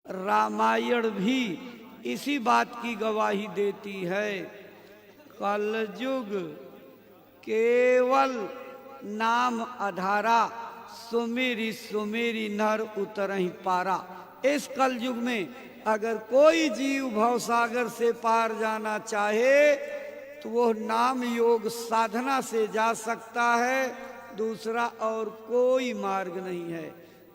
रामायण भी इसी बात की गवाही देती है। कलयुग केवल नाम आधारा, सुमेरी सुमेरी नर उतरहि पारा। इस कलयुग में अगर कोई जीव भवसागर से पार जाना चाहे तो वो नाम योग साधना से जा सकता है, दूसरा और कोई मार्ग नहीं है।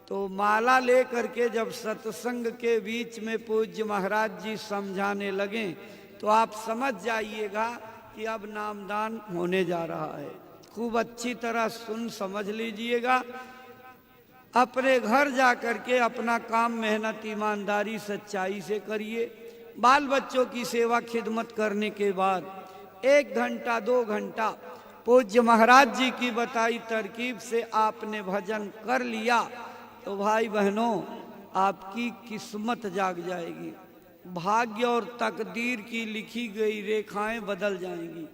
तो माला लेकर के जब सत्संग के बीच में पूज्य महाराज जी समझाने लगे तो आप समझ जाइएगा कि अब नामदान होने जा रहा है। खूब अच्छी तरह सुन समझ लीजिएगा। अपने घर जा कर के अपना काम मेहनत ईमानदारी सच्चाई से करिए। बाल बच्चों की सेवा खिदमत करने के बाद 1 घंटा 2 घंटा पूज्य महाराज जी की बताई तरकीब से आपने भजन कर लिया तो भाई बहनों आपकी किस्मत जाग जाएगी। भाग्य और तकदीर की लिखी गई रेखाएं बदल जाएंगी।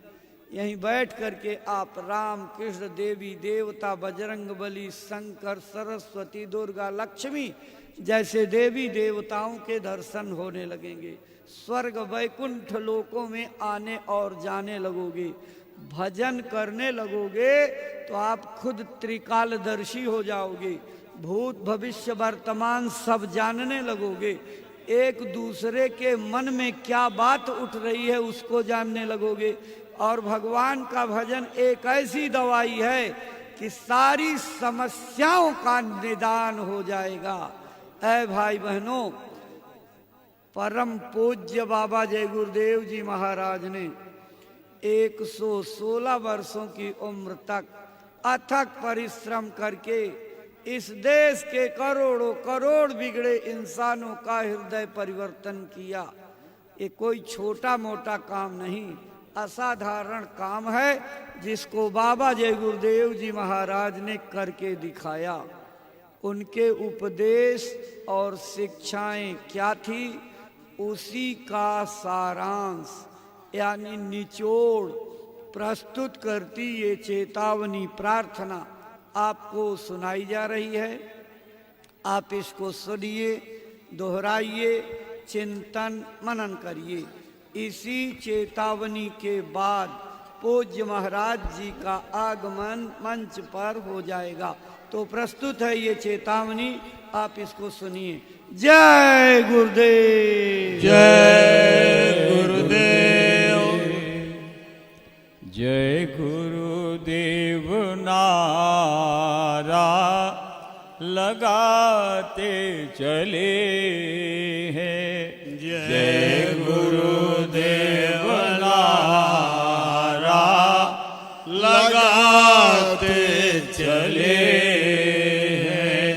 यहीं बैठ करके आप राम कृष्ण देवी देवता बजरंग बली शंकर सरस्वती दुर्गा लक्ष्मी जैसे देवी देवताओं के दर्शन होने लगेंगे। स्वर्ग वैकुंठ लोकों में आने और जाने लगोगे। भजन करने लगोगे तो आप खुद त्रिकालदर्शी हो जाओगे। भूत भविष्य वर्तमान सब जानने लगोगे। एक दूसरे के मन में क्या बात उठ रही है उसको जानने लगोगे। और भगवान का भजन एक ऐसी दवाई है कि सारी समस्याओं का निदान हो जाएगा। ऐ भाई बहनों, परम पूज्य बाबा जय गुरुदेव जी महाराज ने 116 वर्षों की उम्र तक अथक परिश्रम करके इस देश के करोड़ों करोड़ बिगड़े इंसानों का हृदय परिवर्तन किया। ये कोई छोटा मोटा काम नहीं, असाधारण काम है जिसको बाबा जय गुरुदेव जी महाराज ने करके दिखाया। उनके उपदेश और शिक्षाएं क्या थी, उसी का सारांश यानी निचोड़ प्रस्तुत करती ये चेतावनी प्रार्थना आपको सुनाई जा रही है। आप इसको सुनिए, दोहराइए, चिंतन मनन करिए। इसी चेतावनी के बाद पूज्य महाराज जी का आगमन मंच पर हो जाएगा। तो प्रस्तुत है ये चेतावनी, आप इसको सुनिए। जय गुरुदेव, जय गुरुदेव, जय गुरुदेव नारा लगाते चले हैं। जय गुरुदेव नारा लगाते चले हैं।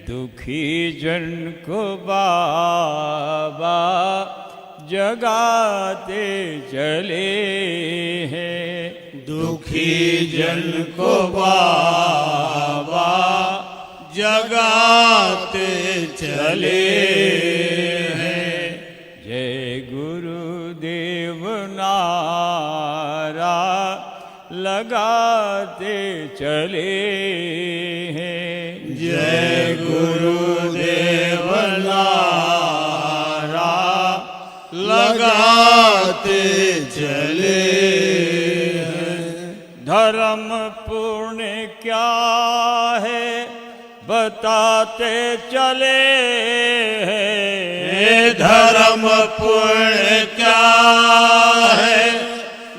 दुखी जन को बाबा जगाते चले हैं। दुखी जन को बाबा जगाते चले हैं। जय गुरुदेव नारा लगाते चले हैं। जय गुरुदेव नारा लगाते चले हैं। धर्म पुण्य क्या है बताते चले हैं। धर्म पुण्य क्या है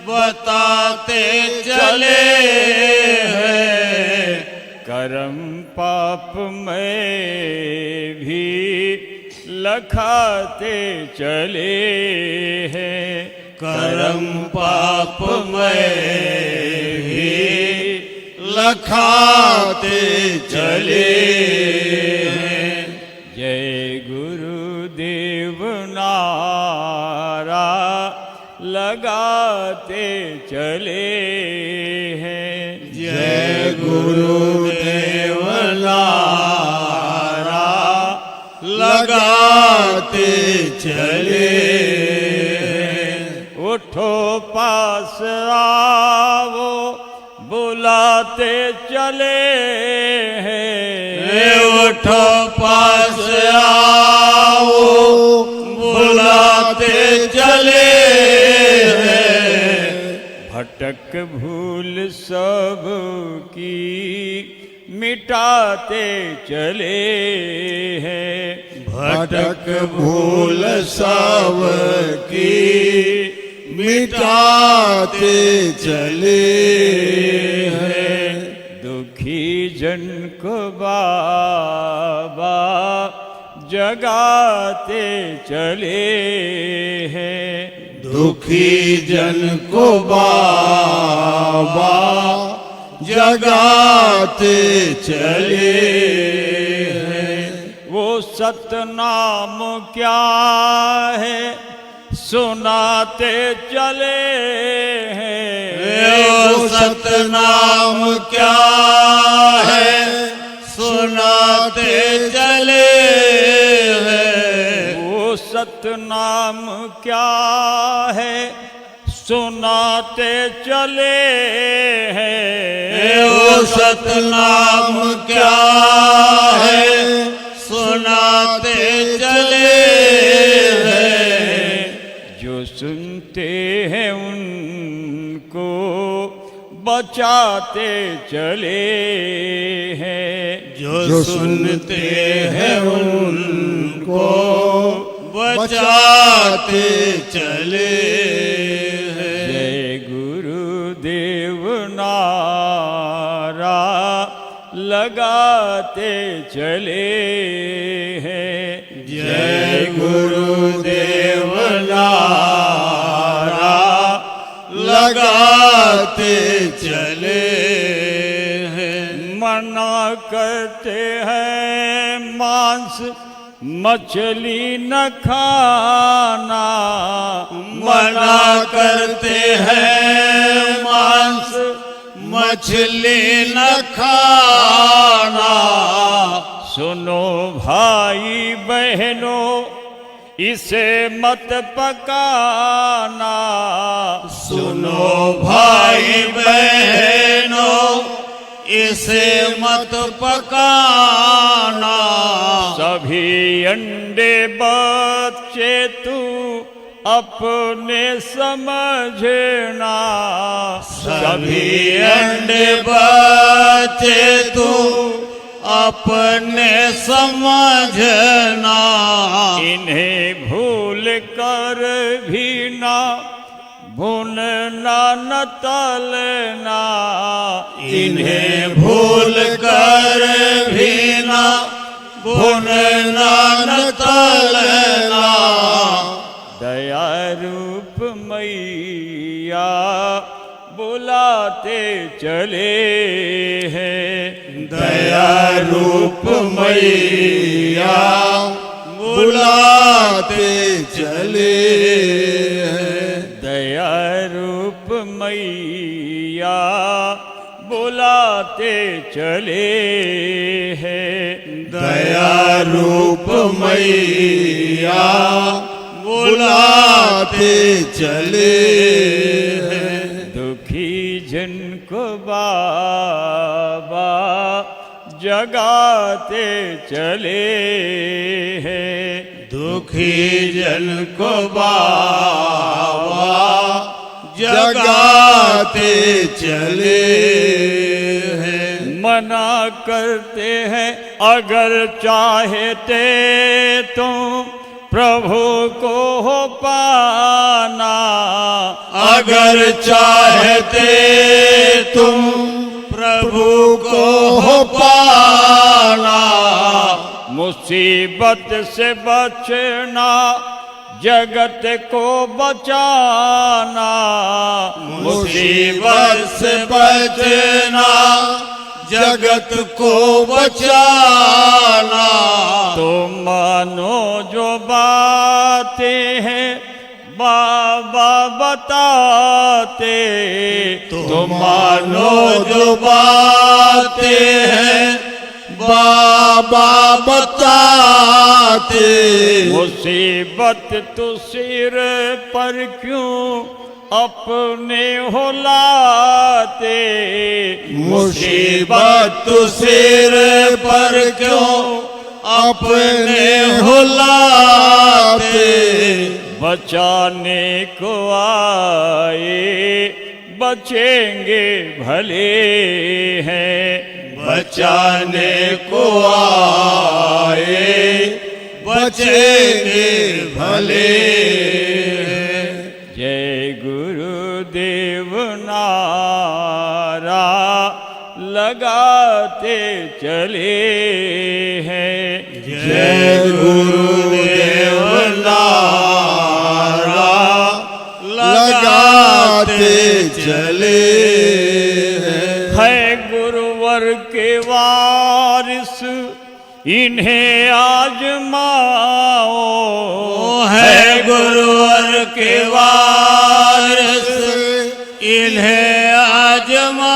बताते चले हैं। कर्म पाप में भी लखाते चले हैं। कर्म पाप में भी लखाते चले हैं। जय गुरुदेव नारा लगाते चले हैं। जय गुरुदेव नारा लगाते चले हैं। उठो पास आओ बुलाते चले हैं। उठो पास आओ भटक भूल सब की मिटाते चले हैं। भटक भूल सब की मिटाते चले हैं। दुखी जन को बाबा जगाते चले हैं। दुखी जन को बाबा जगाते चले हैं। वो सतनाम क्या है सुनाते चले हैं। वो सतनाम क्या है सुनाते चले हैं। वो सतनाम क्या है सुनाते चले हैं। वो सतनाम क्या है सुनाते चले हैं। जो सुनते हैं उनको बचाते चले हैं। जो सुनते हैं उनको बचाते चले हैं। जय गुरुदेव नारा लगाते चले हैं। जय गुरुदेव नारा लगाते चले हैं। मना करते हैं मांस मछली न खाना। मना करते हैं मांस मछली न खाना। सुनो भाई बहनों इसे मत पकाना। सुनो भाई बहनों इसे मत पकाना। सभी अंडे बच्चे तू अपने समझना। सभी अंडे बच्चे तू अपने समझना। इन्हें भूल कर भी ना भूनना न तलना। इन्हें भूल कर भी ना भूनना न तलना। दया रूप मैया बुलाते चले हैं। दया रूप मैया बुलाते चले हैं। दया रूप मैया बुलाते चले हैं। दया रूप मैया बुलाते चले हैं। दुखी जन को बाबा जगाते चले हैं। दुखी जन को बाबा जगाते चले हैं। मना करते हैं अगर चाहते तुम प्रभु को हो पाना। अगर चाहते तुम प्रभु को हो पाना। मुसीबत से बचना जगत को बचाना। मुसीबत से बचना जगत को बचाना। तो मानो जो बातें हैं बाबा बताते। तो मानो जो बातें हैं बाबा बताते। मुसीबत तो सिर पर क्यों अपने हो लाते। मुसीबत तो सिर पर क्यों अपने हो लाते। बचाने को आए बचेंगे भले हैं। बचाने को आए बचेंगे भले। जय गुरुदेव नारा लगाते चले हैं। जय गुरुदेव नारा लगाते चले है गुरुवर के वारिस इन्हें आजमाओ। है गुरुवर के वारिस इन्हें आजमाओ।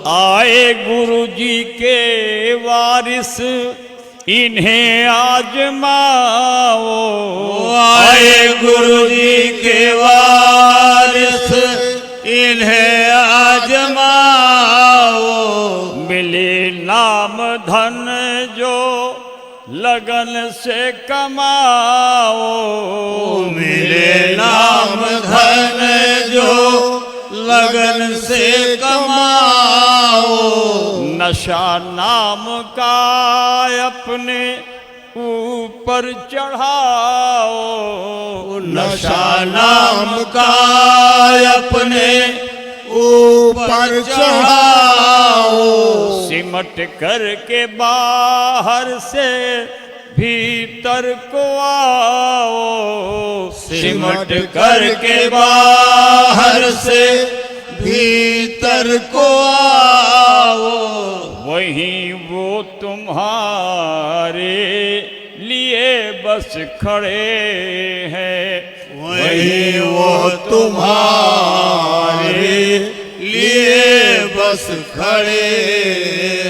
आए गुरु जी के वारिस इन्हें आजमाओ। आए गुरु जी के वारिस इन्हें आजमाओ। मिले नाम धन जो लगन से कमाओ। मिले नाम धन जो लगन से कमाओ। नशा नाम का अपने ऊपर चढ़ाओ। नशा नाम का अपने ऊपर चढ़ाओ। सिमट करके बाहर से भीतर को आओ। सिमट करके बाहर से भीतर को आओ। वहीं वो तुम्हारे लिए बस खड़े हैं। वहीं वो तुम्हारे लिए बस खड़े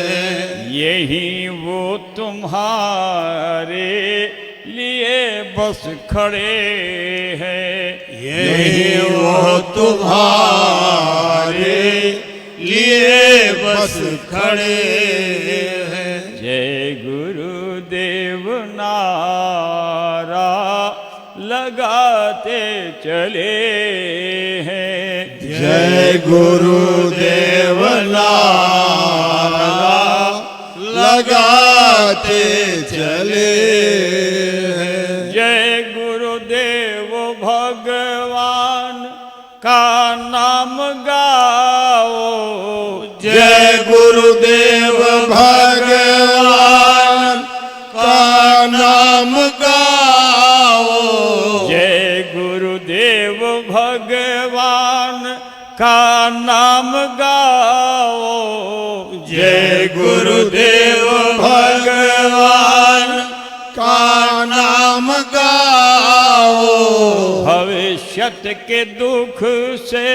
हैं। यही वो तुम्हारे लिए बस खड़े हैं। यही वो तुम्हारे लिए बस खड़े हैं। जय गुरुदेव नारा लगाते चले हैं। जय गुरुदेव नारा लगाते चले हैं। जय गुरुदेव भगवान का नाम गाओ। जय गुरुदेव भगवान का नाम गाओ। जय गुरुदेव भगवान का नाम गाओ। जय गुरुदेव भगवान का नाम गाओ। भविष्यत के दुख से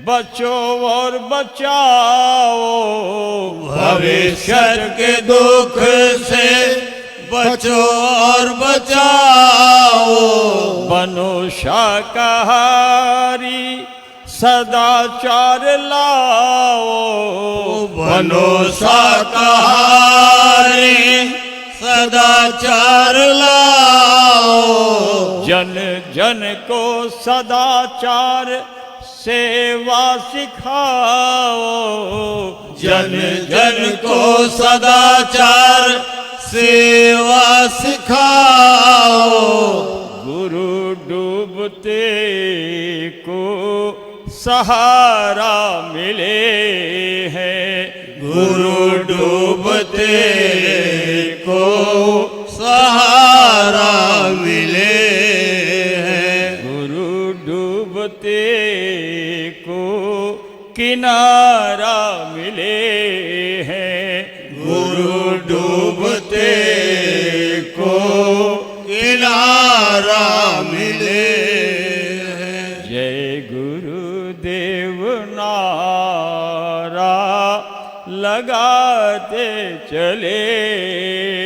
बचो और बचाओ। भविष्य के दुख से बचो और बचाओ। बनो शाकाहारी सदाचार लाओ। बनो शाकाहारी सदाचार लाओ। जन जन को सदाचार सेवा सिखाओ। जन जन को सदाचार सेवा सिखाओ। गुरु डूबते को सहारा मिले हैं। गुरु डूबते को सहारा मिले हैं। गुरु डूबते को किनारा मिले हैं। गुरु डूबते को किनारा मिले हैं। जय गुरुदेव नारा लगाते चले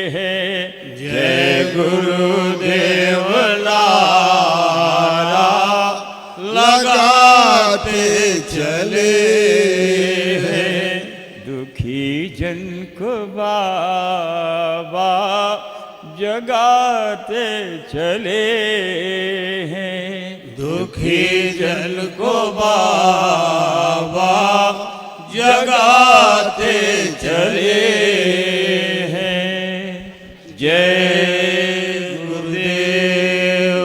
हैं। जय गुरुदेव नारा लगाते चले हैं। दुखी जन को बाबा जगा जगाते चले हैं। दुखी जन को बाबा जगाते चले हैं। जय गुरुदेव।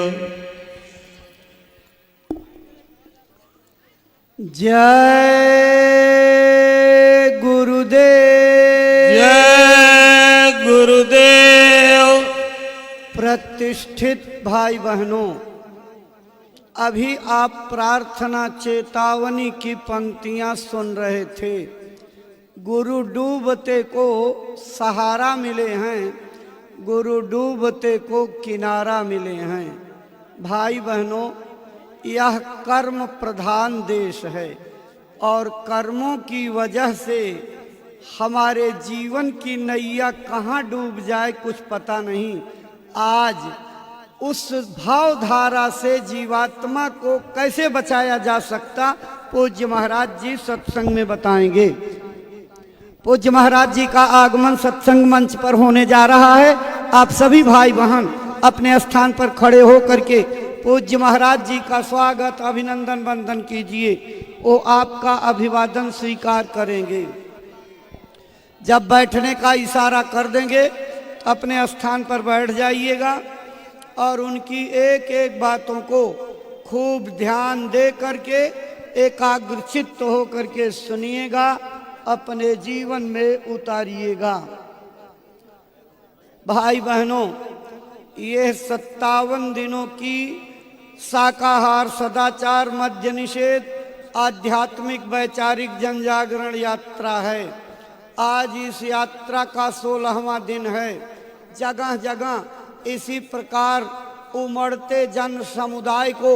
जय गुरुदेव। जय गुरुदेव। प्रतिष्ठित भाई बहनों, अभी आप प्रार्थना चेतावनी की पंक्तियां सुन रहे थे। गुरु डूबते को सहारा मिले हैं, गुरु डूबते को किनारा मिले हैं। भाई बहनों, यह कर्म प्रधान देश है और कर्मों की वजह से हमारे जीवन की नैया कहाँ डूब जाए कुछ पता नहीं। आज उस भावधारा से जीवात्मा को कैसे बचाया जा सकता, पूज्य महाराज जी सत्संग में बताएंगे। पूज्य महाराज जी का आगमन सत्संग मंच पर होने जा रहा है। आप सभी भाई बहन अपने स्थान पर खड़े हो करके पूज्य महाराज जी का स्वागत अभिनंदन वंदन कीजिए। वो आपका अभिवादन स्वीकार करेंगे। जब बैठने का इशारा कर देंगे अपने स्थान पर बैठ जाइएगा और उनकी एक एक बातों को खूब ध्यान दे करके एकाग्रचित्त हो करके सुनिएगा, अपने जीवन में उतारिएगा। भाई बहनों, ये 57 दिनों की शाकाहार सदाचार मद्य निषेध आध्यात्मिक वैचारिक जनजागरण यात्रा है। आज इस यात्रा का 16वां दिन है। जगह जगह इसी प्रकार उमड़ते जन समुदाय को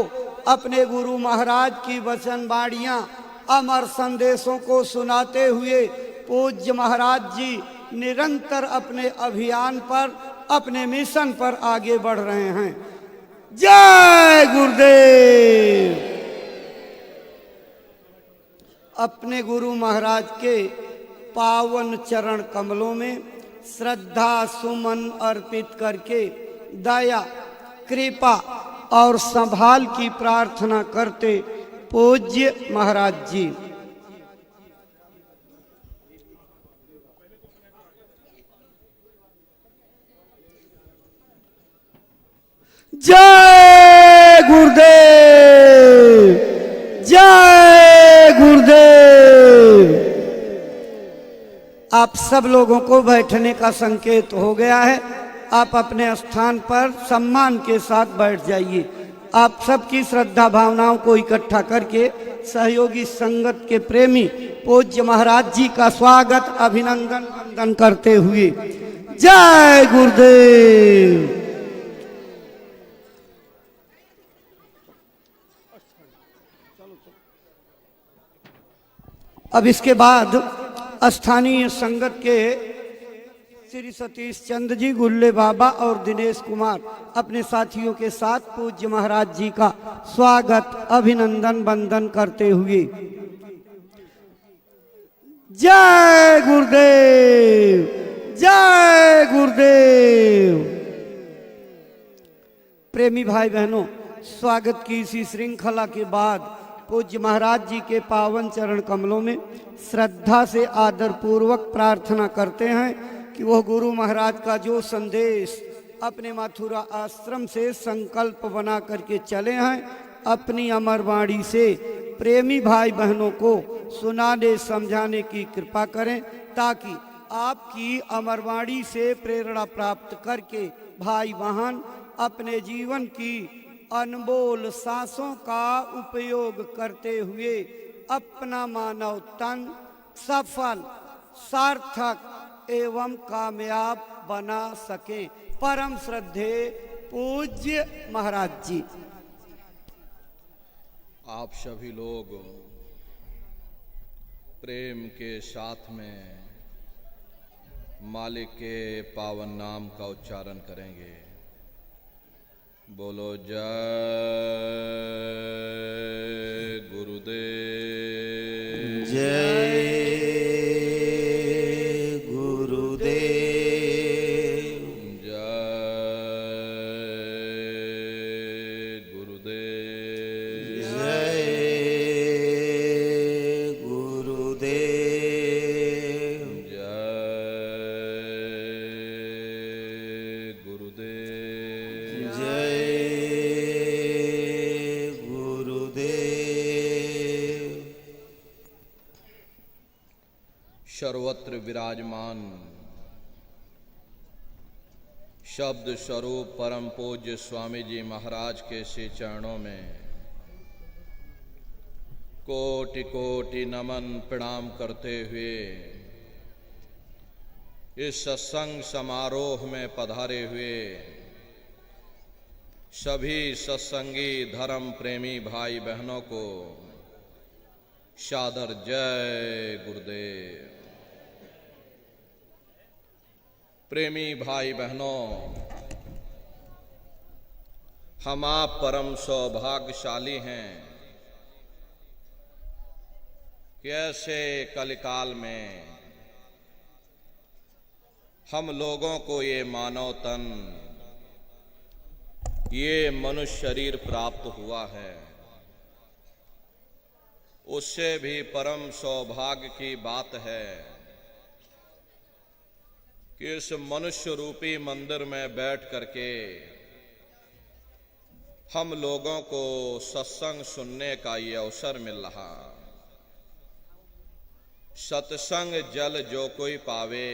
अपने गुरु महाराज की वचनवाणियां अमर संदेशों को सुनाते हुए पूज्य महाराज जी निरंतर अपने अभियान पर, अपने मिशन पर आगे बढ़ रहे हैं। जय गुरुदेव। अपने गुरु महाराज के पावन चरण कमलों में श्रद्धा सुमन अर्पित करके दया कृपा और संभाल की प्रार्थना करते पूज्य महाराज जी। जय गुरुदेव। जय गुरुदेव। आप सब लोगों को बैठने का संकेत हो गया है। आप अपने स्थान पर सम्मान के साथ बैठ जाइए। आप सबकी श्रद्धा भावनाओं को इकट्ठा करके सहयोगी संगत के प्रेमी पूज्य महाराज जी का स्वागत अभिनंदन वंदन करते हुए जय गुरुदेव। अब इसके बाद स्थानीय संगत के श्री सतीश चंद्र जी, गुल्ले बाबा और दिनेश कुमार अपने साथियों के साथ पूज्य महाराज जी का स्वागत अभिनंदन वंदन करते हुए जय गुरुदेव। जय गुरुदेव। प्रेमी भाई बहनों, स्वागत की इसी श्रृंखला के बाद पूज्य महाराज जी के पावन चरण कमलों में श्रद्धा से आदर पूर्वक प्रार्थना करते हैं कि वह गुरु महाराज का जो संदेश अपने मथुरा आश्रम से संकल्प बना करके चले हैं, अपनी अमर वाणी से प्रेमी भाई बहनों को सुनाने समझाने की कृपा करें, ताकि आपकी अमर वाणी से प्रेरणा प्राप्त करके भाई बहन अपने जीवन की अनमोल सांसों का उपयोग करते हुए अपना मानव तन सफल, सार्थक एवं कामयाब बना सके। परम श्रद्धे पूज्य महाराज जी। आप सभी लोग प्रेम के साथ में मालिक के पावन नाम का उच्चारण करेंगे। बोलो जय गुरुदेव। जय गुरुदेव। जय सर्वत्र विराजमान शब्द स्वरूप परम पूज्य स्वामी जी महाराज के श्री चरणों में कोटि कोटि नमन प्रणाम करते हुए इस सत्संग समारोह में पधारे हुए सभी सत्संगी धर्म प्रेमी भाई बहनों को सादर जय गुरुदेव। प्रेमी भाई बहनों, हम आप परम सौभाग्यशाली हैं कि ऐसे कलिकाल में हम लोगों को ये मानव तन, ये मनुष्य शरीर प्राप्त हुआ है। उससे भी परम सौभाग्य की बात है कि इस मनुष्य रूपी मंदिर में बैठ करके हम लोगों को सत्संग सुनने का ये अवसर मिल रहा। सत्संग जल जो कोई पावे,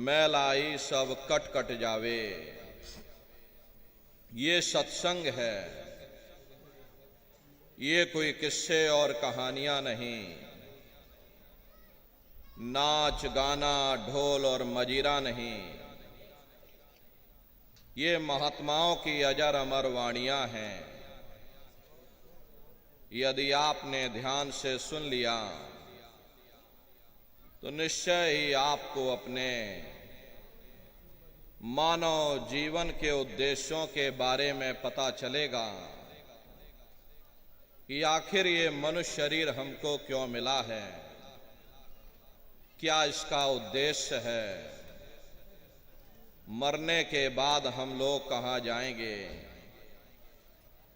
मैलाई सब कट कट जावे। ये सत्संग है, ये कोई किस्से और कहानियां नहीं, नाच गाना ढोल और मजीरा नहीं। ये महात्माओं की अजर अमर वाणियां हैं। यदि आपने ध्यान से सुन लिया तो निश्चय ही आपको अपने मानव जीवन के उद्देश्यों के बारे में पता चलेगा कि आखिर ये मनुष्य शरीर हमको क्यों मिला है, क्या इसका उद्देश्य है, मरने के बाद हम लोग कहाँ जाएंगे,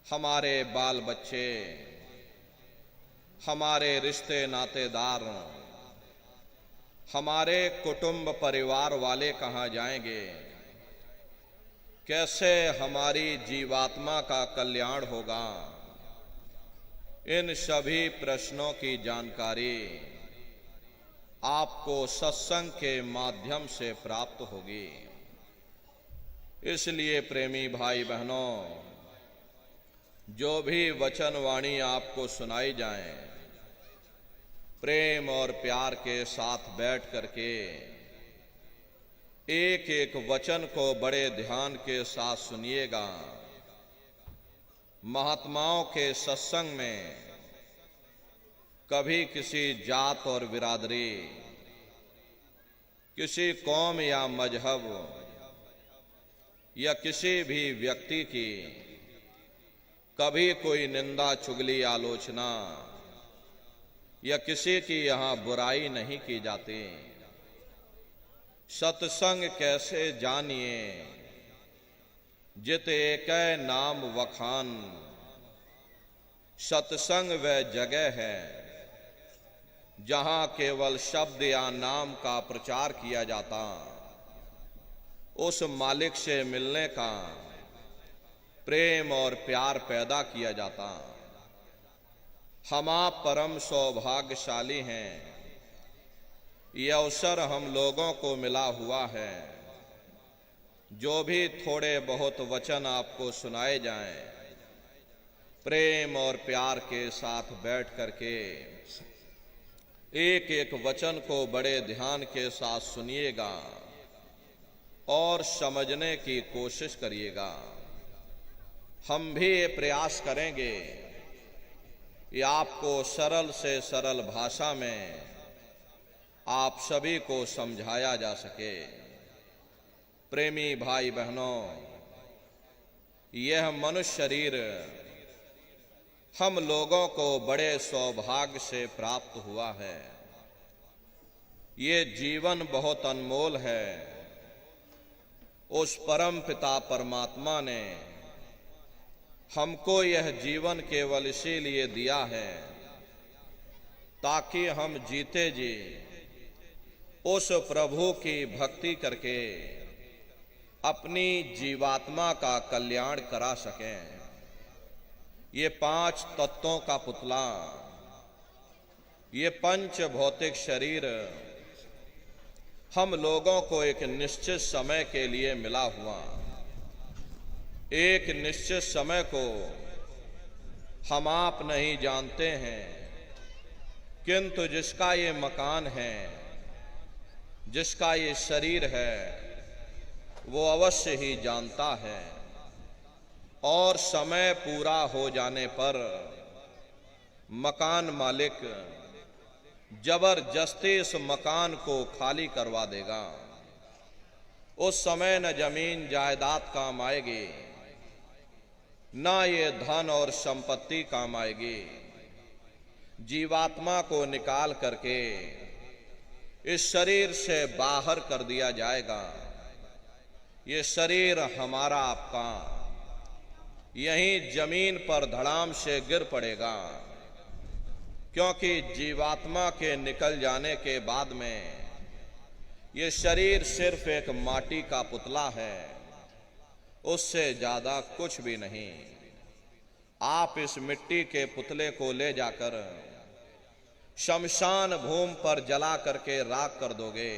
हमारे बाल बच्चे, हमारे रिश्ते नातेदार, हमारे कुटुंब परिवार वाले कहाँ जाएंगे, कैसे हमारी जीवात्मा का कल्याण होगा। इन सभी प्रश्नों की जानकारी आपको सत्संग के माध्यम से प्राप्त होगी। इसलिए प्रेमी भाई बहनों, जो भी वचन वाणी आपको सुनाई जाए, प्रेम और प्यार के साथ बैठ करके एक एक वचन को बड़े ध्यान के साथ सुनिएगा। महात्माओं के सत्संग में कभी किसी जात और बिरादरी, किसी कौम या मजहब या किसी भी व्यक्ति की कभी कोई निंदा चुगली आलोचना या किसी की यहाँ बुराई नहीं की जाती। सत्संग कैसे जानिए, जित एक नाम वखान। सत्संग वह जगह है जहां केवल शब्द या नाम का प्रचार किया जाता, उस मालिक से मिलने का प्रेम और प्यार पैदा किया जाता। हम आप परम सौभाग्यशाली हैं, ये अवसर हम लोगों को मिला हुआ है। जो भी थोड़े बहुत वचन आपको सुनाए जाएं, प्रेम और प्यार के साथ बैठ करके एक एक वचन को बड़े ध्यान के साथ सुनिएगा और समझने की कोशिश करिएगा। हम भी ये प्रयास करेंगे कि आपको सरल से सरल भाषा में आप सभी को समझाया जा सके। प्रेमी भाई बहनों, यह मनुष्य शरीर हम लोगों को बड़े सौभाग्य से प्राप्त हुआ है। ये जीवन बहुत अनमोल है। उस परम पिता परमात्मा ने हमको यह जीवन केवल इसीलिए दिया है ताकि हम जीते जी उस प्रभु की भक्ति करके अपनी जीवात्मा का कल्याण करा सकें। ये 5 तत्वों का पुतला, ये पंच भौतिक शरीर हम लोगों को एक निश्चित समय के लिए मिला हुआ, एक निश्चित समय को हम आप नहीं जानते हैं, किंतु जिसका ये मकान है, जिसका ये शरीर है, वो अवश्य ही जानता है। और समय पूरा हो जाने पर मकान मालिक जबरदस्ती इस मकान को खाली करवा देगा। उस समय न जमीन जायदाद काम आएगी, ना ये धन और संपत्ति काम आएगी। जीवात्मा को निकाल करके इस शरीर से बाहर कर दिया जाएगा। ये शरीर हमारा आपका यहीं जमीन पर धड़ाम से गिर पड़ेगा, क्योंकि जीवात्मा के निकल जाने के बाद में ये शरीर सिर्फ एक माटी का पुतला है, उससे ज्यादा कुछ भी नहीं। आप इस मिट्टी के पुतले को ले जाकर शमशान भूमि पर जला करके राख कर दोगे।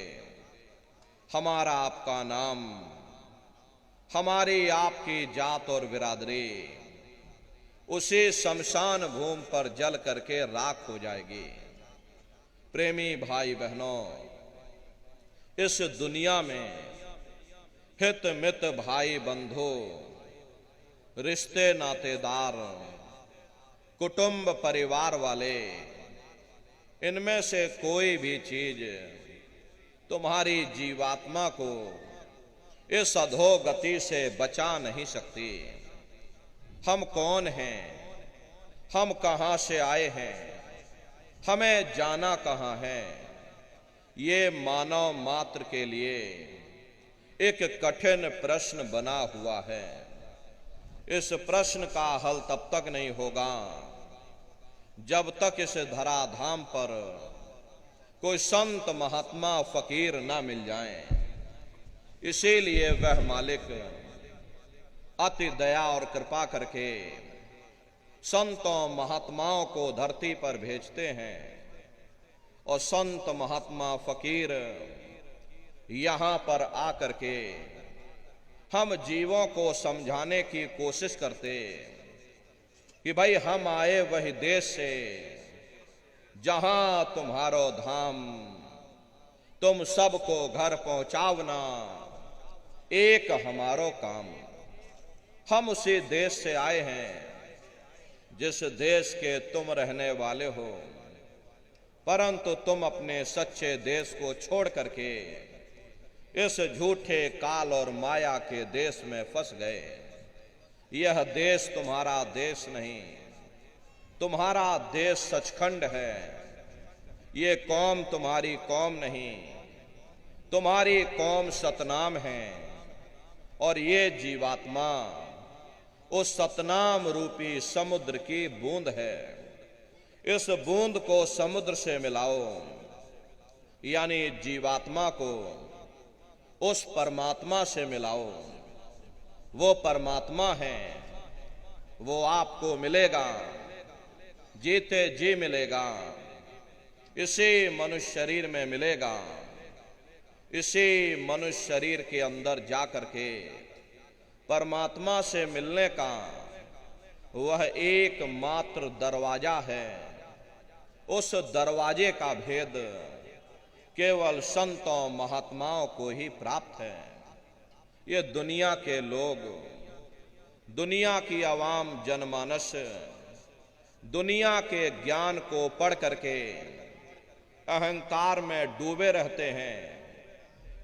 हमारा आपका नाम, हमारी आपकी जात और बिरादरी उसी शमशान भूमि पर जल करके राख हो जाएगी। प्रेमी भाई बहनों, इस दुनिया में हित मित भाई बंधु, रिश्ते नातेदार, कुटुंब परिवार वाले, इनमें से कोई भी चीज तुम्हारी जीवात्मा को इस अधोगति से बचा नहीं सकती। हम कौन हैं, हम कहां से आए हैं, हमें जाना कहां है, ये मानव मात्र के लिए एक कठिन प्रश्न बना हुआ है। इस प्रश्न का हल तब तक नहीं होगा जब तक इस धराधाम पर कोई संत महात्मा फकीर ना मिल जाएं। इसीलिए वह मालिक अति दया और कृपा करके संतों महात्माओं को धरती पर भेजते हैं, और संत महात्मा फकीर यहां पर आकर के हम जीवों को समझाने की कोशिश करते कि भाई हम आए वही देश से जहां तुम्हारो धाम, तुम सबको घर पहुंचावना एक हमारो काम। हम उसी देश से आए हैं जिस देश के तुम रहने वाले हो, परंतु तुम अपने सच्चे देश को छोड़ करके इस झूठे काल और माया के देश में फंस गए। यह देश तुम्हारा देश नहीं, तुम्हारा देश सचखंड है। ये कौम तुम्हारी कौम नहीं, तुम्हारी कौम सतनाम है, और ये जीवात्मा उस सतनाम रूपी समुद्र की बूंद है। इस बूंद को समुद्र से मिलाओ, यानी जीवात्मा को उस परमात्मा से मिलाओ। वो परमात्मा है, वो आपको मिलेगा, जीते जी मिलेगा, इसी मनुष्य शरीर में मिलेगा। इसी मनुष्य शरीर के अंदर जा करके परमात्मा से मिलने का वह एकमात्र दरवाजा है। उस दरवाजे का भेद केवल संतों महात्माओं को ही प्राप्त है। ये दुनिया के लोग, दुनिया की आवाम जनमानस दुनिया के ज्ञान को पढ़ करके अहंकार में डूबे रहते हैं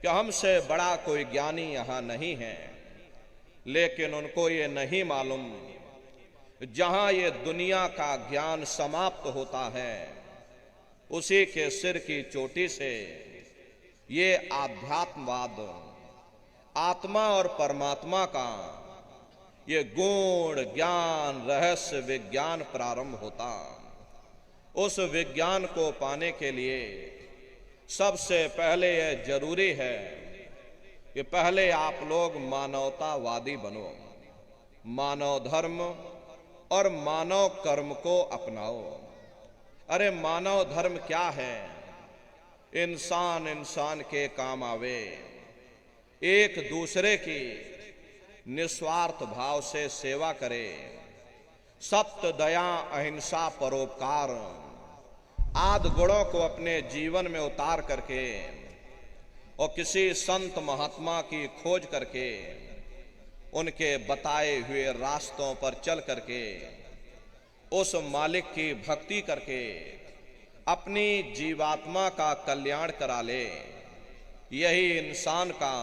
कि हमसे बड़ा कोई ज्ञानी यहां नहीं है। लेकिन उनको ये नहीं मालूम, जहां ये दुनिया का ज्ञान समाप्त होता है, उसी के सिर की चोटी से ये आध्यात्मवाद, आत्मा और परमात्मा का ये गुण ज्ञान रहस्य विज्ञान प्रारंभ होता। उस विज्ञान को पाने के लिए सबसे पहले यह जरूरी है कि पहले आप लोग मानवतावादी बनो, मानव धर्म और मानव कर्म को अपनाओ। अरे मानव धर्म क्या है? इंसान इंसान के काम आवे, एक दूसरे की निस्वार्थ भाव से सेवा करे, सत्य, दया, अहिंसा, परोपकार आदि गुणों को अपने जीवन में उतार करके और किसी संत महात्मा की खोज करके उनके बताए हुए रास्तों पर चल करके उस मालिक की भक्ति करके अपनी जीवात्मा का कल्याण करा ले, यही इंसान का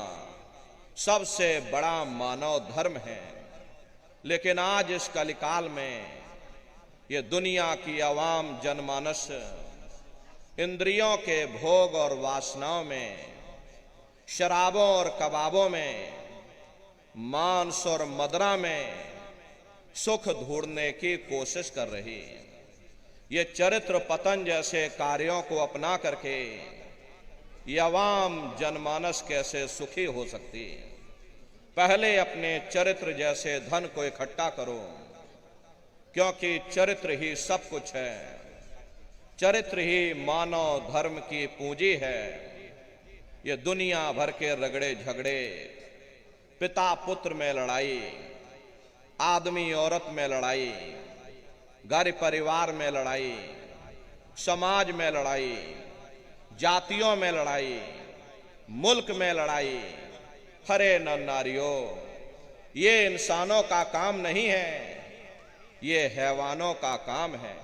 सबसे बड़ा मानव धर्म है। लेकिन आज इस कलिकाल में ये दुनिया की आवाम जनमानस इंद्रियों के भोग और वासनाओं में, शराबों और कबाबों में, मांस और मदिरा में सुख ढूंढने की कोशिश कर रही है। ये चरित्र पतन जैसे कार्यों को अपना करके ये आवाम जनमानस कैसे सुखी हो सकती है? पहले अपने चरित्र जैसे धन को इकट्ठा करो, क्योंकि चरित्र ही सब कुछ है। चरित्र ही मानव धर्म की पूंजी है। ये दुनिया भर के रगड़े झगड़े, पिता पुत्र में लड़ाई, आदमी औरत में लड़ाई, घर परिवार में लड़ाई, समाज में लड़ाई, जातियों में लड़ाई, मुल्क में लड़ाई, हरे नर नारियों, ये इंसानों का काम नहीं है, ये हैवानों का काम है।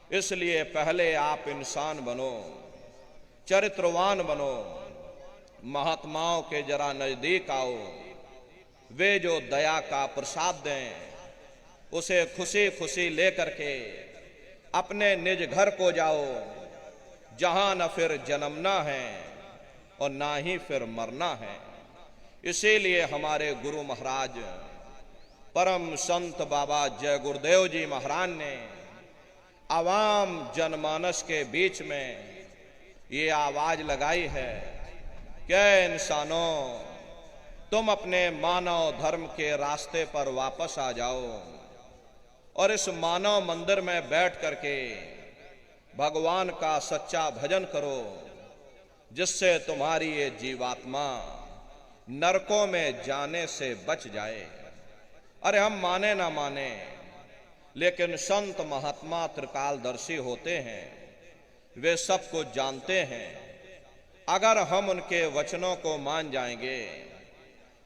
इसलिए पहले आप इंसान बनो, चरित्रवान बनो, महात्माओं के जरा नजदीक आओ, वे जो दया का प्रसाद दें उसे खुशी खुशी लेकर के अपने निज घर को जाओ, जहां न फिर जन्मना है और ना ही फिर मरना है। इसीलिए हमारे गुरु महाराज परम संत बाबा जय गुरुदेव जी महाराज ने आवाम जनमानस के बीच में ये आवाज लगाई है कि इंसानों, तुम अपने मानव धर्म के रास्ते पर वापस आ जाओ और इस मानव मंदिर में बैठ करके भगवान का सच्चा भजन करो, जिससे तुम्हारी ये जीवात्मा नरकों में जाने से बच जाए। अरे हम माने ना माने, लेकिन संत महात्मा त्रिकालदर्शी होते हैं, वे सब कुछ जानते हैं। अगर हम उनके वचनों को मान जाएंगे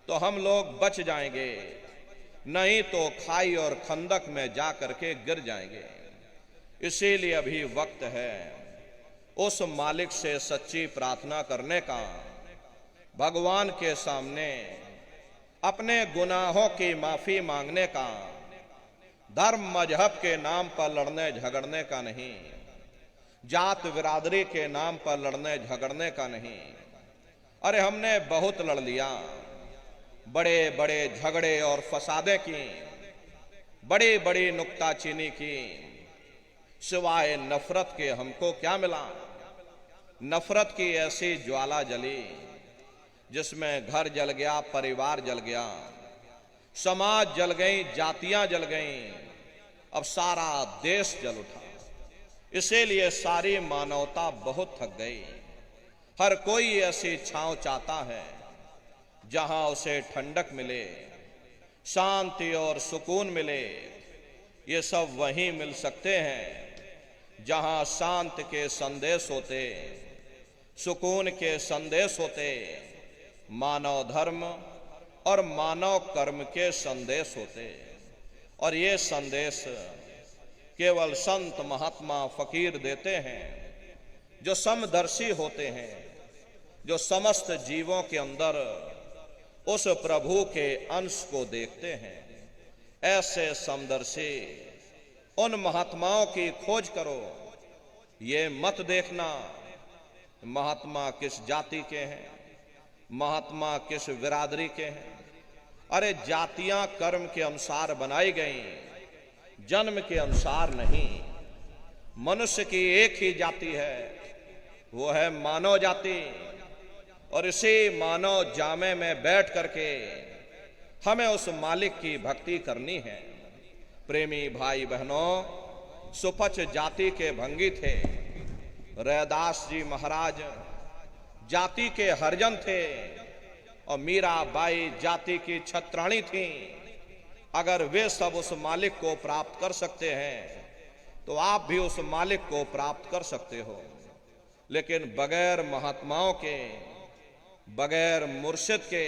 तो हम लोग बच जाएंगे, नहीं तो खाई और खंदक में जा करके गिर जाएंगे। इसीलिए अभी वक्त है उस मालिक से सच्ची प्रार्थना करने का, भगवान के सामने अपने गुनाहों की माफी मांगने का, धर्म मजहब के नाम पर लड़ने झगड़ने का नहीं, जात बिरादरी के नाम पर लड़ने झगड़ने का नहीं। अरे हमने बहुत लड़ लिया, बड़े बड़े झगड़े और फसादे की, बड़ी बड़ी नुक्ताचीनी की, सिवाय नफरत के हमको क्या मिला? नफरत की ऐसी ज्वाला जली जिसमें घर जल गया, परिवार जल गया, समाज जल गई, जातियां जल गईं, अब सारा देश जल उठा। इसीलिए सारी मानवता बहुत थक गई। हर कोई ऐसी छांव चाहता है जहां उसे ठंडक मिले, शांति और सुकून मिले। ये सब वहीं मिल सकते हैं जहां शांति के संदेश होते, सुकून के संदेश होते, मानव धर्म और मानव कर्म के संदेश होते। और ये संदेश केवल संत महात्मा फकीर देते हैं, जो समदर्शी होते हैं, जो समस्त जीवों के अंदर उस प्रभु के अंश को देखते हैं। ऐसे समदर्शी उन महात्माओं की खोज करो। ये मत देखना महात्मा किस जाति के हैं, महात्मा किस बिरादरी के हैं। अरे जातियां कर्म के अनुसार बनाई गई, जन्म के अनुसार नहीं। मनुष्य की एक ही जाति है, वो है मानव जाति। और इसी मानव जामे में बैठ करके हमें उस मालिक की भक्ति करनी है। प्रेमी भाई बहनों, सुपच जाति के भंगी थे। रैदास जी महाराज जाति के हरिजन थे और मीराबाई जाति की छत्राणी थी। अगर वे सब उस मालिक को प्राप्त कर सकते हैं तो आप भी उस मालिक को प्राप्त कर सकते हो। लेकिन बगैर महात्माओं के, बगैर मुर्शिद के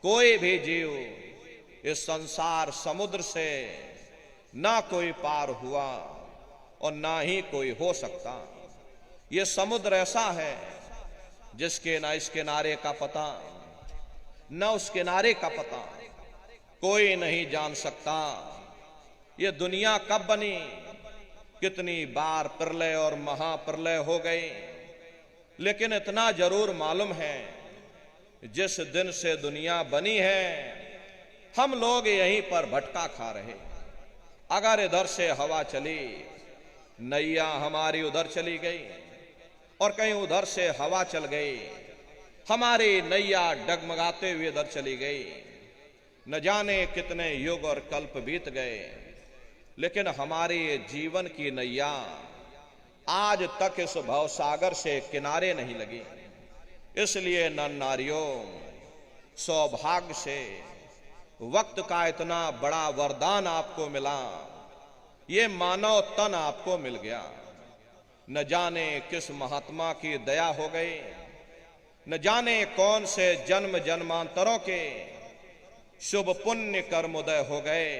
कोई भी जीव इस संसार समुद्र से ना कोई पार हुआ और ना ही कोई हो सकता। ये समुद्र ऐसा है जिसके ना इस किनारे का पता न उस किनारे का पता, कोई नहीं जान सकता। ये दुनिया कब बनी, कितनी बार प्रलय और महाप्रलय हो गई, लेकिन इतना जरूर मालूम है जिस दिन से दुनिया बनी है हम लोग यहीं पर भटका खा रहे। अगर इधर से हवा चली, नैया हमारी उधर चली गई और कहीं उधर से हवा चल गई, हमारी नैया डगमगाते हुए इधर चली गई। न जाने कितने युग और कल्प बीत गए, लेकिन हमारे जीवन की नैया आज तक इस भवसागर से किनारे नहीं लगी। इसलिए नर नारियों, सौभाग्य से वक्त का इतना बड़ा वरदान आपको मिला, ये मानव तन आपको मिल गया। न जाने किस महात्मा की दया हो गई, न जाने कौन से जन्म जन्मांतरों के शुभ पुण्य कर्म उदय हो गए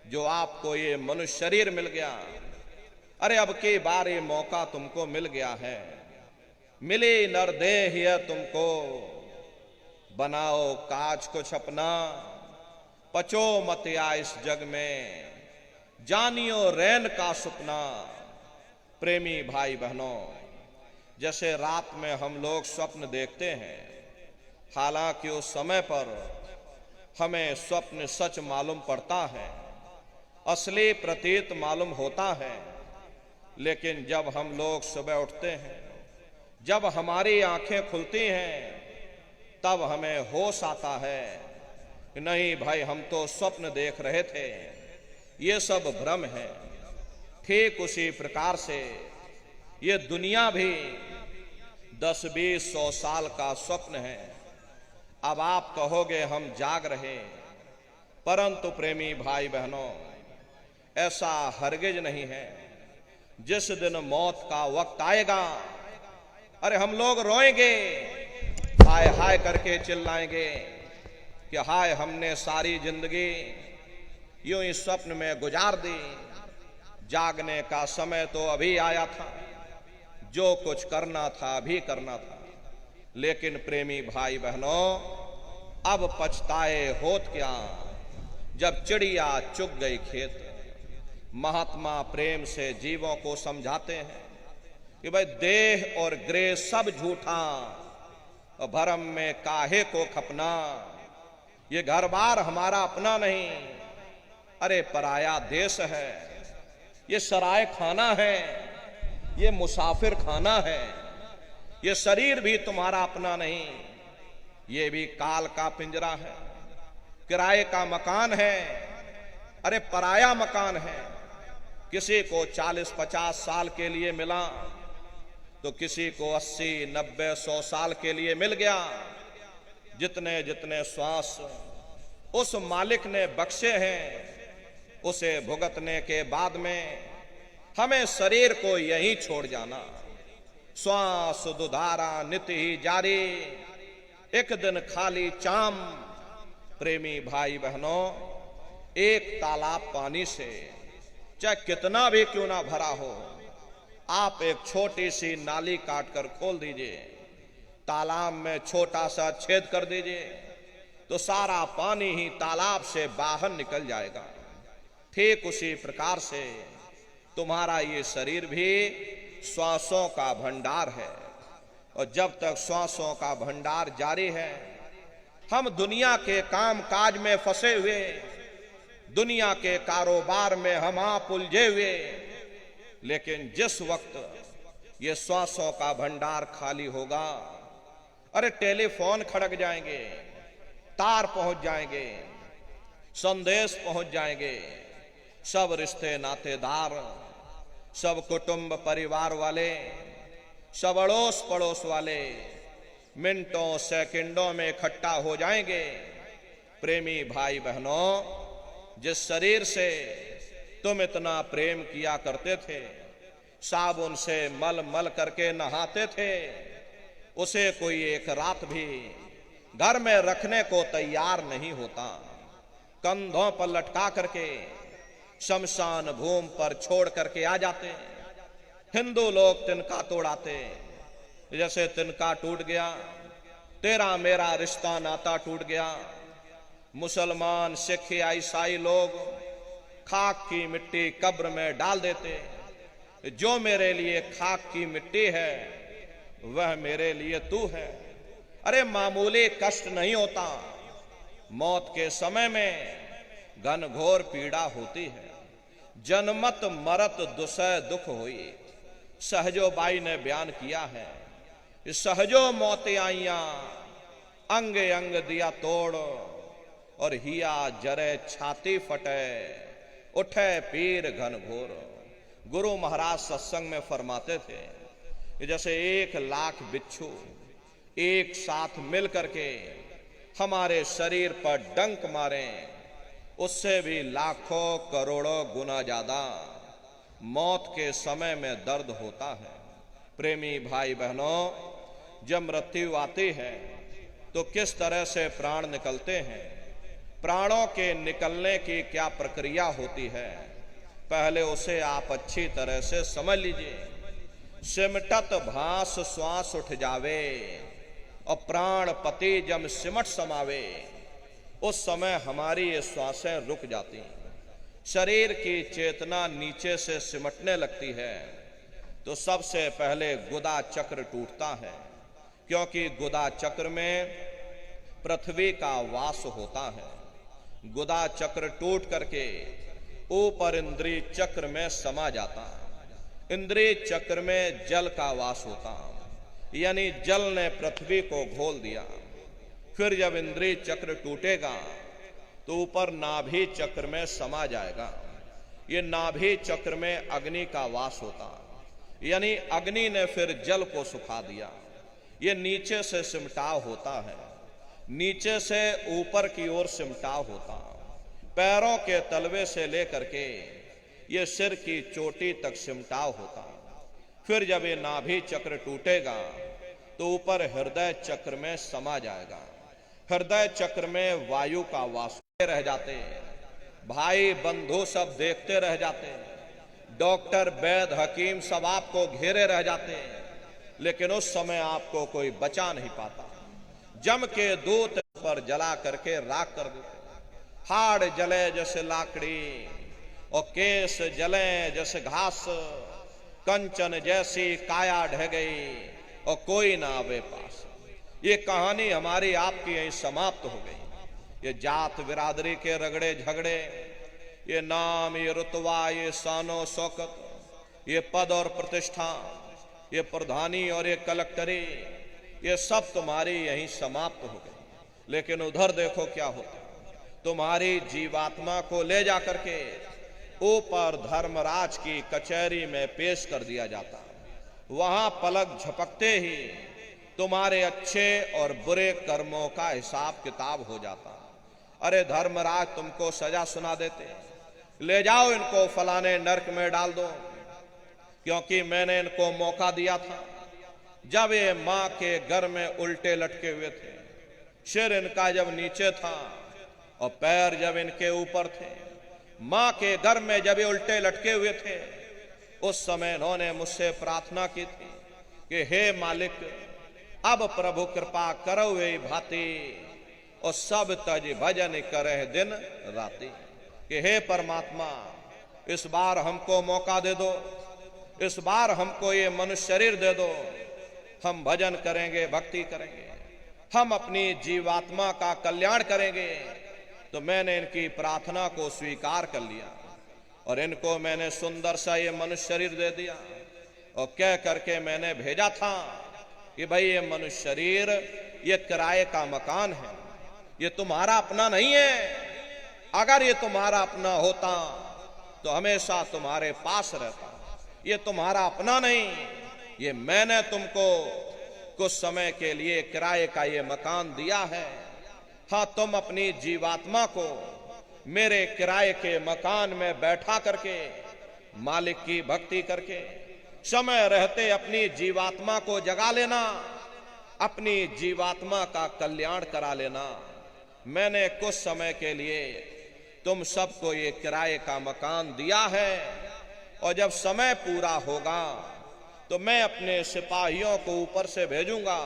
जो आपको ये मनुष्य शरीर मिल गया। अरे अब के बार ये मौका तुमको मिल गया है, मिले नरदेह यह तुमको, बनाओ काज कुछ अपना, पचो मत या इस जग में, जानियो रैन का सपना। प्रेमी भाई बहनों, जैसे रात में हम लोग स्वप्न देखते हैं, हालांकि उस समय पर हमें स्वप्न सच मालूम पड़ता है, असली प्रतीत मालूम होता है, लेकिन जब हम लोग सुबह उठते हैं, जब हमारी आंखें खुलती हैं, तब हमें होश आता है कि नहीं भाई, हम तो स्वप्न देख रहे थे, ये सब भ्रम है। ठीक उसी प्रकार से ये दुनिया भी 10-20-100 साल का स्वप्न है। अब आप कहोगे हम जाग रहे, परंतु प्रेमी भाई बहनों, ऐसा हरगिज नहीं है। जिस दिन मौत का वक्त आएगा, अरे हम लोग रोएंगे, हाय हाय करके चिल्लाएंगे कि हाय हमने सारी जिंदगी यूं ही स्वप्न में गुजार दी, जागने का समय तो अभी आया था, जो कुछ करना था अभी करना था। लेकिन प्रेमी भाई बहनों, अब पछताए होत क्या, जब चिड़िया चुग गई खेत। महात्मा प्रेम से जीवों को समझाते हैं कि भाई देह और गृह सब झूठा, और भरम में काहे को खपना। ये घर बार हमारा अपना नहीं, अरे पराया देश है, ये सराय खाना है, ये मुसाफिर खाना है। ये शरीर भी तुम्हारा अपना नहीं, ये भी काल का पिंजरा है, किराए का मकान है, अरे पराया मकान है। किसी को 40-50 साल के लिए मिला तो किसी को 80-90-100 साल के लिए मिल गया। जितने जितने श्वास उस मालिक ने बख्शे हैं, उसे भुगतने के बाद में हमें शरीर को यहीं छोड़ जाना। श्वास दुधारा नित्य ही जारी, एक दिन खाली चाम। प्रेमी भाई बहनों, एक तालाब पानी से चाहे कितना भी क्यों ना भरा हो, आप एक छोटी सी नाली काट कर खोल दीजिए, तालाब में छोटा सा छेद कर दीजिए, तो सारा पानी ही तालाब से बाहर निकल जाएगा। ठीक उसी प्रकार से तुम्हारा ये शरीर भी श्वासों का भंडार है, और जब तक श्वासों का भंडार जारी है, हम दुनिया के काम काज में फंसे हुए, दुनिया के कारोबार में हम आप उलझे हुए। लेकिन जिस वक्त ये श्वासों का भंडार खाली होगा, अरे टेलीफोन खड़क जाएंगे, तार पहुंच जाएंगे, संदेश पहुंच जाएंगे, सब रिश्ते नातेदार, सब कुटुंब परिवार वाले, सब अड़ोस पड़ोस वाले मिनटों सेकंडों में इकट्ठा हो जाएंगे। प्रेमी भाई बहनों, जिस शरीर से तुम इतना प्रेम किया करते थे, साबुन से मल मल करके नहाते थे, उसे कोई एक रात भी घर में रखने को तैयार नहीं होता। कंधों पर लटका करके शमशान भूमि पर छोड़ करके आ जाते। हिंदू लोग तिनका तोड़ाते, जैसे तिनका टूट गया तेरा मेरा रिश्ता नाता टूट गया। मुसलमान, सिख या ईसाई लोग खाक की मिट्टी कब्र में डाल देते। जो मेरे लिए खाक की मिट्टी है वह मेरे लिए तू है। अरे मामूली कष्ट नहीं होता, मौत के समय में घनघोर पीड़ा होती है। जन्मत मरत दुसह दुख हुई, सहजो बाई ने बयान किया है। सहजो मौते आइया, अंग अंग दिया तोड़, और हिया जरे छाती फटे, उठे पीर घनघोर। गुरु महाराज सत्संग में फरमाते थे कि जैसे 1,00,000 बिच्छू एक साथ मिल करके हमारे शरीर पर डंक मारे, उससे भी लाखों करोड़ों गुना ज्यादा मौत के समय में दर्द होता है। प्रेमी भाई बहनों, जब मृत्यु आती है तो किस तरह से प्राण निकलते हैं, प्राणों के निकलने की क्या प्रक्रिया होती है, पहले उसे आप अच्छी तरह से समझ लीजिए। सिमटत भास श्वास उठ जावे, और प्राण पति जब सिमट समावे, उस समय हमारी ये श्वासें रुक जाती हैं। शरीर की चेतना नीचे से सिमटने लगती है तो सबसे पहले गुदा चक्र टूटता है, क्योंकि गुदा चक्र में पृथ्वी का वास होता है। गुदा चक्र टूट करके ऊपर इंद्रिय चक्र में समा जाता है। इंद्रिय चक्र में जल का वास होता, यानी जल ने पृथ्वी को घोल दिया। फिर जब इंद्रिय चक्र टूटेगा तो ऊपर नाभि चक्र में समा जाएगा। ये नाभि चक्र में अग्नि का वास होता, यानी अग्नि ने फिर जल को सुखा दिया। ये नीचे से सिमटाव होता है, नीचे से ऊपर की ओर सिमटाव होता, पैरों के तलवे से लेकर के ये सिर की चोटी तक सिमटाव होता। फिर जब ये नाभि चक्र टूटेगा तो ऊपर हृदय चक्र में समा जाएगा। हृदय चक्र में वायु का वास रह जाते, भाई बंधु सब देखते रह जाते, डॉक्टर वैद्य हकीम सब आपको घेरे रह जाते, लेकिन उस समय आपको कोई बचा नहीं पाता। जम के दूत पर जला करके राख कर देते। हाड़ जले जैसे लाकड़ी, और केस जले जैसे घास, कंचन जैसी काया ढह गई और कोई ना आवे पास। ये कहानी हमारी आपकी यहीं समाप्त हो गई। ये जात बिरादरी के रगड़े झगड़े, ये नाम, ये रुतबा, ये शानो शौकत, ये पद और प्रतिष्ठा, ये प्रधानी और ये कलेक्टरी, ये सब तुम्हारी यहीं समाप्त हो गई। लेकिन उधर देखो क्या होता, तुम्हारी जीवात्मा को ले जाकर के ऊपर धर्मराज की कचहरी में पेश कर दिया जाता। वहां पलक झपकते ही तुम्हारे अच्छे और बुरे कर्मों का हिसाब किताब हो जाता। अरे धर्मराज तुमको सजा सुना देते, ले जाओ इनको फलाने नरक में डाल दो, क्योंकि मैंने इनको मौका दिया था। जब ये मां के घर में उल्टे लटके हुए थे, सिर इनका जब नीचे था और पैर जब इनके ऊपर थे, मां के घर में जब ये उल्टे लटके हुए थे, उस समय इन्होंने मुझसे प्रार्थना की थी कि हे मालिक, अब प्रभु कृपा करो वे भांति, और सब तज भजन करे दिन राति। कि हे परमात्मा, इस बार हमको मौका दे दो, इस बार हमको ये मनुष्य शरीर दे दो, हम भजन करेंगे, भक्ति करेंगे, हम अपनी जीवात्मा का कल्याण करेंगे। तो मैंने इनकी प्रार्थना को स्वीकार कर लिया और इनको मैंने सुंदर सा ये मनुष्य शरीर दे दिया, और कह करके मैंने भेजा था कि भाई ये मनुष्य शरीर ये किराए का मकान है, ये तुम्हारा अपना नहीं है। अगर ये तुम्हारा अपना होता तो हमेशा तुम्हारे पास रहता। ये तुम्हारा अपना नहीं, ये मैंने तुमको कुछ समय के लिए किराए का ये मकान दिया है। हाँ, तुम अपनी जीवात्मा को मेरे किराए के मकान में बैठा करके मालिक की भक्ति करके समय रहते अपनी जीवात्मा को जगा लेना, अपनी जीवात्मा का कल्याण करा लेना। मैंने कुछ समय के लिए तुम सबको ये किराए का मकान दिया है, और जब समय पूरा होगा तो मैं अपने सिपाहियों को ऊपर से भेजूंगा,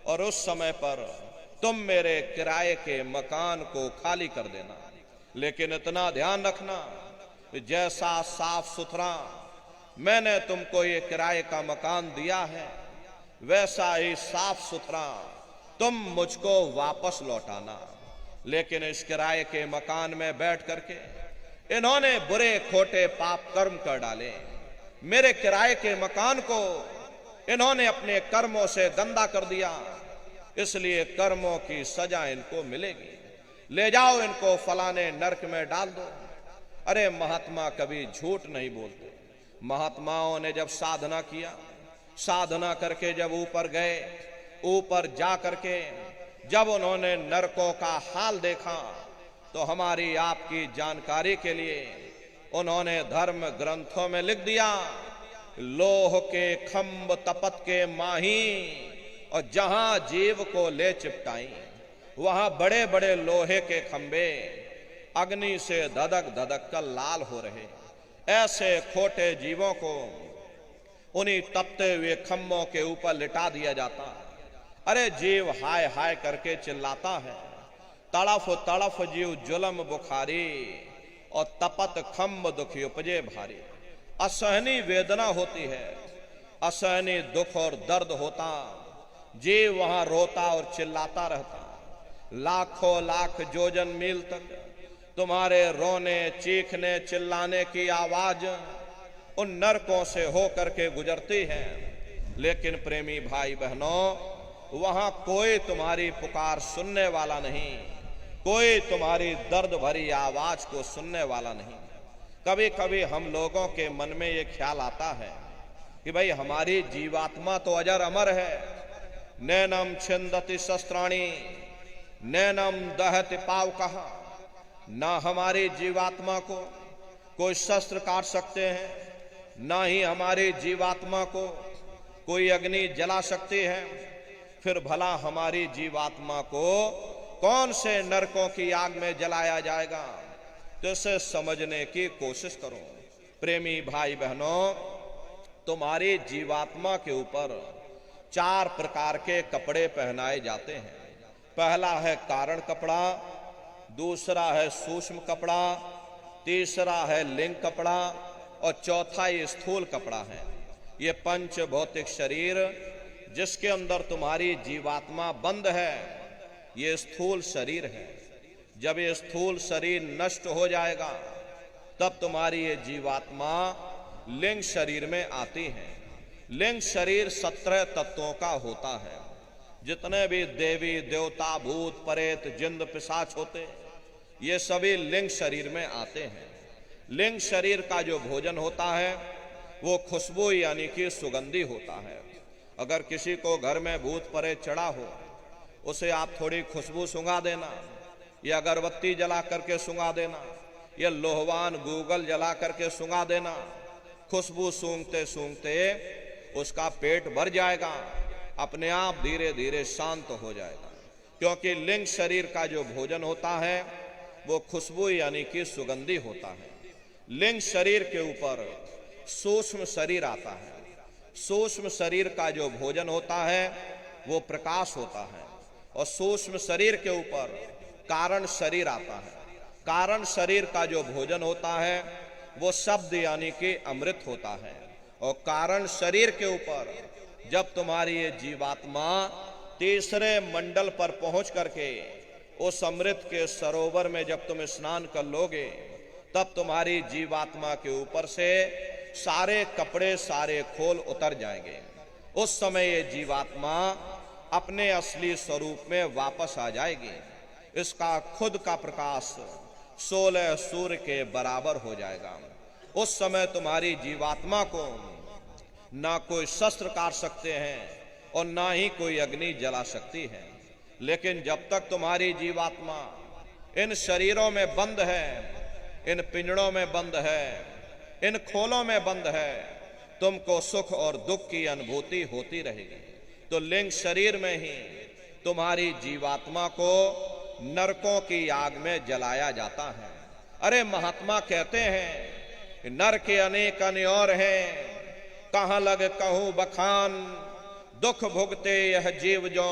और उस समय पर तुम मेरे किराए के मकान को खाली कर देना। लेकिन इतना ध्यान रखना, जैसा साफ सुथरा मैंने तुमको ये किराए का मकान दिया है, वैसा ही साफ सुथरा तुम मुझको वापस लौटाना। लेकिन इस किराए के मकान में बैठ करके इन्होंने बुरे खोटे पाप कर्म कर डाले। मेरे किराए के मकान को इन्होंने अपने कर्मों से गंदा कर दिया, इसलिए कर्मों की सजा इनको मिलेगी। ले जाओ इनको फलाने नरक में डाल दो। अरे महात्मा कभी झूठ नहीं बोलते। महात्माओं ने जब साधना किया, साधना करके जब ऊपर गए, ऊपर जा करके जब उन्होंने नरकों का हाल देखा, तो हमारी आपकी जानकारी के लिए उन्होंने धर्म ग्रंथों में लिख दिया, लोह के खंभ तपत के माही, और जहां जीव को ले चिपटाई वहां बड़े बड़े लोहे के खंभे अग्नि से धधक धधक कर लाल हो रहे। ऐसे खोटे जीवों को उन्हीं तपते हुए खंभों के ऊपर लिटा दिया जाता। अरे जीव हाय हाय करके चिल्लाता है, तड़फ तड़फ जीव जुलम बुखारी, और तपत खंभ दुखी उपजे भारी। असहनीय वेदना होती है, असहनीय दुख और दर्द होता, जीव वहां रोता और चिल्लाता रहता। लाखों लाख जोजन मील तक तुम्हारे रोने चीखने चिल्लाने की आवाज उन नरकों से होकर के गुजरती है। लेकिन प्रेमी भाई बहनों, वहां कोई तुम्हारी पुकार सुनने वाला नहीं, कोई तुम्हारी दर्द भरी आवाज को सुनने वाला नहीं। कभी कभी हम लोगों के मन में ये ख्याल आता है कि भाई हमारी जीवात्मा तो अजर अमर है, नैनम छिंदति शस्त्राणी नैनम दहति पावकः, ना हमारी जीवात्मा को कोई शस्त्र काट सकते हैं, ना ही हमारी जीवात्मा को कोई अग्नि जला सकती है। फिर भला हमारी जीवात्मा को कौन से नरकों की आग में जलाया जाएगा? तो इसे समझने की कोशिश करो। प्रेमी भाई बहनों, तुम्हारी जीवात्मा के ऊपर 4 प्रकार के कपड़े पहनाए जाते हैं। पहला है कारण कपड़ा, दूसरा है सूक्ष्म कपड़ा, तीसरा है लिंग कपड़ा, और चौथा ये स्थूल कपड़ा है। ये पंच भौतिक शरीर जिसके अंदर तुम्हारी जीवात्मा बंद है, ये स्थूल शरीर है। जब ये स्थूल शरीर नष्ट हो जाएगा, तब तुम्हारी ये जीवात्मा लिंग शरीर में आती है। लिंग शरीर 17 तत्वों का होता है। जितने भी देवी देवता भूत प्रेत जिंद पिशाच होते, ये सभी लिंग शरीर में आते हैं। लिंग शरीर का जो भोजन होता है वो खुशबू यानी कि सुगंधी होता है। अगर किसी को घर में भूत प्रेत चढ़ा हो, उसे आप थोड़ी खुशबू सूंघा देना, या अगरबत्ती जला करके सूंघा देना, या लोहवान गूगल जला करके सूंघा देना। खुशबू सूंघते सूंघते उसका पेट भर जाएगा, अपने आप धीरे धीरे शांत हो जाएगा। क्योंकि लिंग शरीर का जो भोजन होता है वो खुशबू यानी कि सुगंधी होता है। लिंग शरीर के ऊपर सूक्ष्म शरीर आता है। सूक्ष्म शरीर का जो भोजन होता है वो प्रकाश होता है, और सूक्ष्म शरीर के ऊपर कारण शरीर आता है। कारण शरीर का जो भोजन होता है वो शब्द यानी कि अमृत होता है। और कारण शरीर के ऊपर जब तुम्हारी ये जीवात्मा तीसरे मंडल पर पहुंच करके उस अमृत के सरोवर में जब तुम स्नान कर लोगे, तब तुम्हारी जीवात्मा के ऊपर से सारे कपड़े सारे खोल उतर जाएंगे। उस समय ये जीवात्मा अपने असली स्वरूप में वापस आ जाएगी। इसका खुद का प्रकाश 16 सूर्य के बराबर हो जाएगा। उस समय तुम्हारी जीवात्मा को ना कोई शस्त्र काट सकते हैं और ना ही कोई अग्नि जला सकती है। लेकिन जब तक तुम्हारी जीवात्मा इन शरीरों में बंद है, इन पिंजड़ों में बंद है, इन खोलों में बंद है, तुमको सुख और दुख की अनुभूति होती रहेगी। तो लिंग शरीर में ही तुम्हारी जीवात्मा को नरकों की आग में जलाया जाता है। अरे महात्मा कहते हैं नर के अनेक और हैं, कहां लग कहूं बखान, दुख भुगते यह जीव जो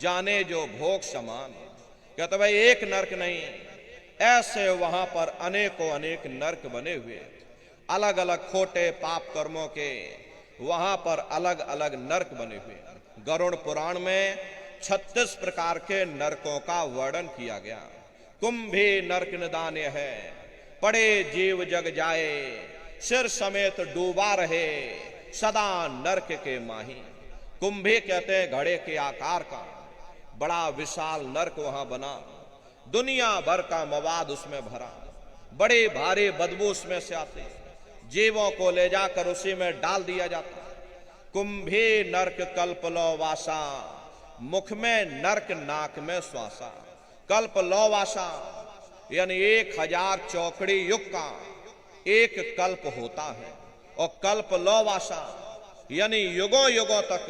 जाने जो भोग समान। कहते भाई एक नरक नहीं, ऐसे वहां पर अनेकों अनेक नरक बने हुए, अलग अलग खोटे पाप कर्मों के वहां पर अलग अलग नरक बने हुए। गरुड़ पुराण में 36 प्रकार के नरकों का वर्णन किया गया। कुंभी नरक निदान्य है, पड़े जीव जग जाए, सिर समेत डूबा रहे, सदा नरक के माही। कुंभी कहते हैं घड़े के आकार का बड़ा विशाल नरक वहां बना, दुनिया भर का मवाद उसमें भरा, बड़ी भारी बदबू उसमें से आती, जीवों को ले जाकर उसी में डाल दिया जाता। कुंभी नरक कल्प लो वासा, मुख में नरक नाक में श्वासा। कल्प लो वासा यानी 1000 चौकड़ी युग का एक कल्प होता है, और कल्प लो वासा यानी युगों युगों तक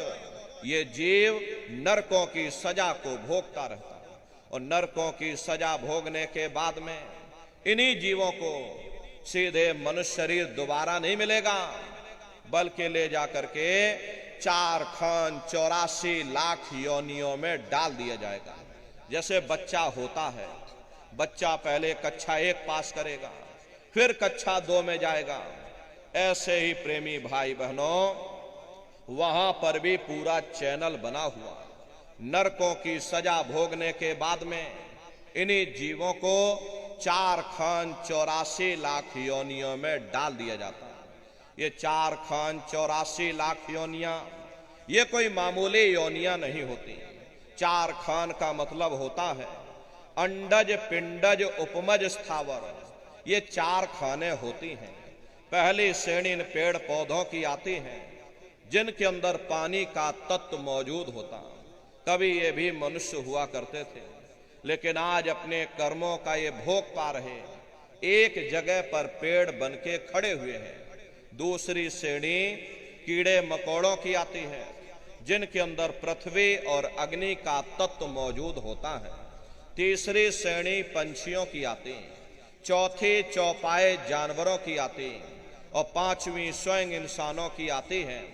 ये जीव नरकों की सजा को भोगता रहता है। और नरकों की सजा भोगने के बाद में इन्हीं जीवों को सीधे मनुष्य शरीर दोबारा नहीं मिलेगा, बल्कि ले जाकर के 4 खान 84 लाख योनियों में डाल दिया जाएगा। जैसे बच्चा होता है, बच्चा पहले कक्षा 1 पास करेगा, फिर कक्षा 2 में जाएगा, ऐसे ही प्रेमी भाई बहनों वहां पर भी पूरा चैनल बना हुआ। नरकों की सजा भोगने के बाद में इन्हीं जीवों को 4 खान 84 लाख योनियों में डाल दिया जाता है। ये 4 खान 84 लाख योनियां ये कोई मामूली योनियां नहीं होती। 4 खान का मतलब होता है अंडज पिंडज उपमज स्थावर, ये 4 खाने होती हैं। पहली श्रेणी इन पेड़ पौधों की आती है जिनके अंदर पानी का तत्व मौजूद होता। कभी ये भी मनुष्य हुआ करते थे, लेकिन आज अपने कर्मों का ये भोग पा रहे, एक जगह पर पेड़ बनके खड़े हुए हैं। दूसरी श्रेणी कीड़े मकोड़ों की आती है जिनके अंदर पृथ्वी और अग्नि का तत्व मौजूद होता है। तीसरी श्रेणी पंछियों की आती, चौथी चौपाए जानवरों की आती, और 5वीं स्वयं इंसानों की आती है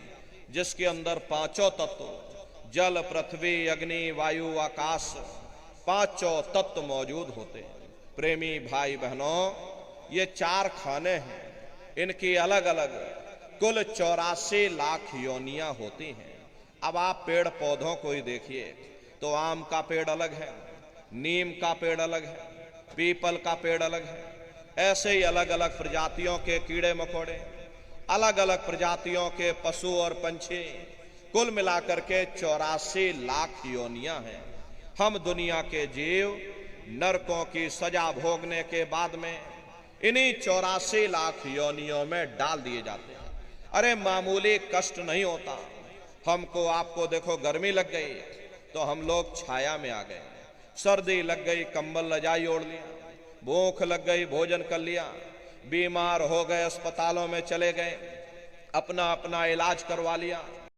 जिसके अंदर 5 तत्व जल पृथ्वी अग्नि वायु आकाश 5 तत्व मौजूद होते हैं। प्रेमी भाई बहनों ये 4 खाने हैं, इनकी अलग अलग कुल 84 लाख योनियां होती हैं। अब आप पेड़ पौधों को ही देखिए तो आम का पेड़ अलग है, नीम का पेड़ अलग है, पीपल का पेड़ अलग है, ऐसे ही अलग अलग प्रजातियों के कीड़े मकोड़े, अलग अलग प्रजातियों के पशु और पंछी, कुल मिलाकर के 84 लाख योनियां हैं। हम दुनिया के जीव नरकों की सजा भोगने के बाद में इन्हीं 84 लाख योनियों में डाल दिए जाते हैं। अरे मामूली कष्ट नहीं होता। हमको आपको देखो गर्मी लग गई तो हम लोग छाया में आ गए, सर्दी लग गई कंबल रजाई ओढ़ लिया, भूख लग गई भोजन कर लिया, बीमार हो गए अस्पतालों में चले गए, अपना अपना इलाज करवा लिया।